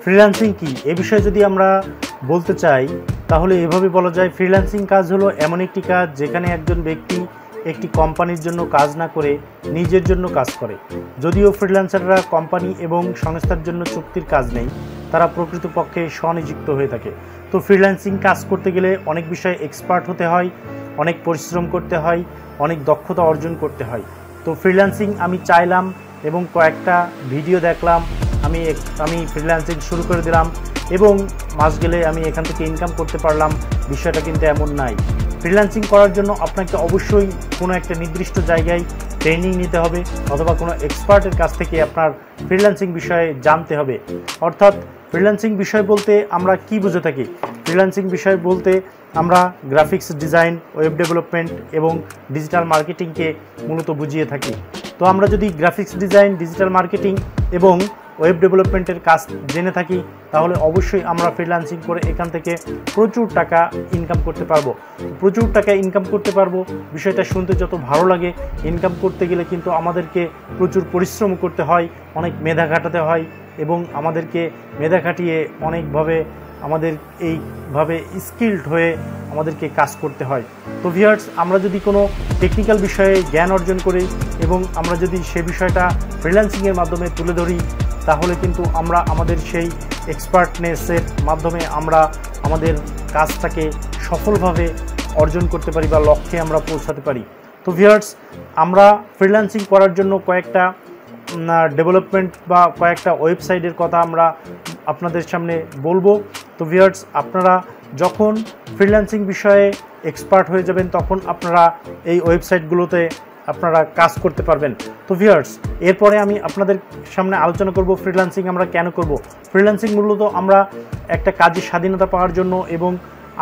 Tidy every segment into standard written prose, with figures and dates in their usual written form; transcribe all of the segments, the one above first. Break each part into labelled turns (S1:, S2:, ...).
S1: Freelancing কি এ বিষয়ে যদি আমরা বলতে চাই তাহলে এভাবে বলা যায়, ফ্রিল্যান্সিং কাজ হলো এমন একটি কাজ যেখানে একজন ব্যক্তি একটি কোম্পানির জন্য কাজ না করে নিজের জন্য কাজ করে। যদিও ফ্রিল্যান্সাররা কোম্পানি এবং সংস্থার জন্য চুক্তির কাজ নেই, তারা প্রকৃতপক্ষে স্বনিযুক্ত হয়ে থাকে। তো ফ্রিল্যান্সিং কাজ করতে গেলে অনেক বিষয়ে এক্সপার্ট হতে হয়, অনেক পরিশ্রম করতে হয়, অনেক দক্ষতা অর্জন করতে হয়। তো ফ্রিল্যান্সিং আমি চাইলাম এবং কয়েকটা ভিডিও দেখলাম, আমি ফ্রিল্যান্সিং শুরু করে দিলাম এবং মাস গেলে আমি এখান থেকে ইনকাম করতে পারলাম, বিষয়টা কিন্তু এমন নাই। ফ্রিল্যান্সিং করার জন্য আপনাকে অবশ্যই কোনো একটা নির্দিষ্ট জায়গায় ট্রেনিং নিতে হবে অথবা কোনো এক্সপার্টের কাছ থেকে আপনার ফ্রিল্যান্সিং বিষয়ে জানতে হবে। অর্থাৎ ফ্রিল্যান্সিং বিষয় বলতে আমরা কি বুঝে থাকি? ফ্রিল্যান্সিং বিষয় বলতে আমরা গ্রাফিক্স ডিজাইন, ওয়েব ডেভেলপমেন্ট এবং ডিজিটাল মার্কেটিংকে মূলত বুঝিয়ে থাকি। তো আমরা যদি গ্রাফিক্স ডিজাইন, ডিজিটাল মার্কেটিং এবং ওয়েব ডেভেলপমেন্টের কাজ জেনে থাকি তাহলে অবশ্যই আমরা ফ্রিল্যান্সিং করে এখান থেকে প্রচুর টাকা ইনকাম করতে পারবো। প্রচুর টাকা ইনকাম করতে পারবো বিষয়টা শুনতে যত ভালো লাগে, ইনকাম করতে গেলে কিন্তু আমাদেরকে প্রচুর পরিশ্রম করতে হয়, অনেক মেধা খাটাতে হয় এবং আমাদেরকে মেধা খাটিয়ে অনেকভাবে আমাদের এইভাবে স্কিলড হয়ে আমাদেরকে কাজ করতে হয়। তো ভিউয়ার্স, আমরা যদি কোনো টেকনিক্যাল বিষয়ে জ্ঞান অর্জন করি এবং আমরা যদি সে বিষয়টা ফ্রিল্যান্সিংয়ের মাধ্যমে তুলে ধরি তাহলে কিন্তু আমরা আমাদের সেই এক্সপার্টনেসের মাধ্যমে আমরা আমাদের কাজটাকে সফলভাবে অর্জন করতে পারি বা লক্ষ্যে আমরা পৌঁছাতে পারি। তো ভিউয়ার্স, আমরা ফ্রিল্যান্সিং করার জন্য কয়েকটা ডেভেলপমেন্ট বা কয়েকটা ওয়েবসাইটের কথা আমরা আপনাদের সামনে বলবো। তো ভিউয়ার্স, আপনারা যখন ফ্রিল্যান্সিং বিষয়ে এক্সপার্ট হয়ে যাবেন তখন আপনারা এই ওয়েবসাইটগুলোতে আপনারা কাজ করতে পারবেন। তো ভিউয়ার্স, এরপরে আমি আপনাদের সামনে আলোচনা করব ফ্রিল্যান্সিং আমরা কেন করব। ফ্রিল্যান্সিং মূলত আমরা একটা কাজের স্বাধীনতা পাওয়ার জন্য এবং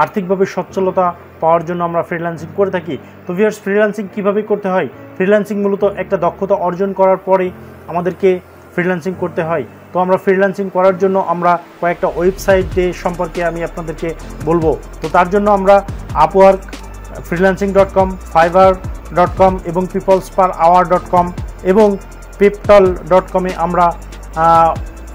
S1: আর্থিকভাবে সচ্ছলতা পাওয়ার জন্য আমরা ফ্রিল্যান্সিং করে থাকি। তো ভিউয়ার্স, ফ্রিল্যান্সিং কিভাবে করতে হয়? ফ্রিল্যান্সিং মূলত একটা দক্ষতা অর্জন করার পরে আমাদেরকে ফ্রিল্যান্সিং করতে হয়। তো আমরা ফ্রিল্যান্সিং করার জন্য আমরা কয়েকটা ওয়েবসাইটে সম্পর্কে আমি আপনাদেরকে বলবো। তো তার জন্য আমরা আপওয়ার্ক, freelancing.com, fiverr.com এবং peoplesperhour.com এবং peptol.com এ আমরা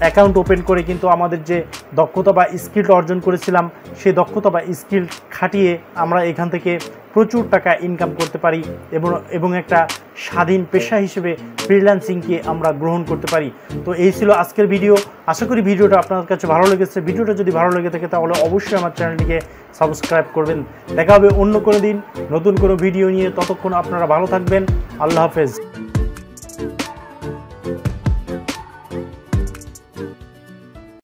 S1: অ্যাকাউন্ট ওপেন করে কিন্তু আমাদের যে দক্ষতা বা স্কিল অর্জন করেছিলাম সেই দক্ষতা বা স্কিল খাটিয়ে আমরা এখান থেকে প্রচুর টাকা ইনকাম করতে পারি এবং একটা স্বাধীন পেশা হিসেবে ফ্রিল্যান্সিংকে আমরা গ্রহণ করতে পারি। তো এই ছিল আজকের ভিডিও। আশা করি ভিডিওটা আপনার কাছে ভালো লেগেছে। ভিডিওটা যদি ভালো লেগে থাকে তাহলে অবশ্যই আমার চ্যানেলটিকে সাবস্ক্রাইব করবেন। দেখা হবে অন্য কোনো দিন নতুন কোনো ভিডিও নিয়ে। ততক্ষণ আপনারা ভালো থাকবেন। আল্লাহ হাফেজ।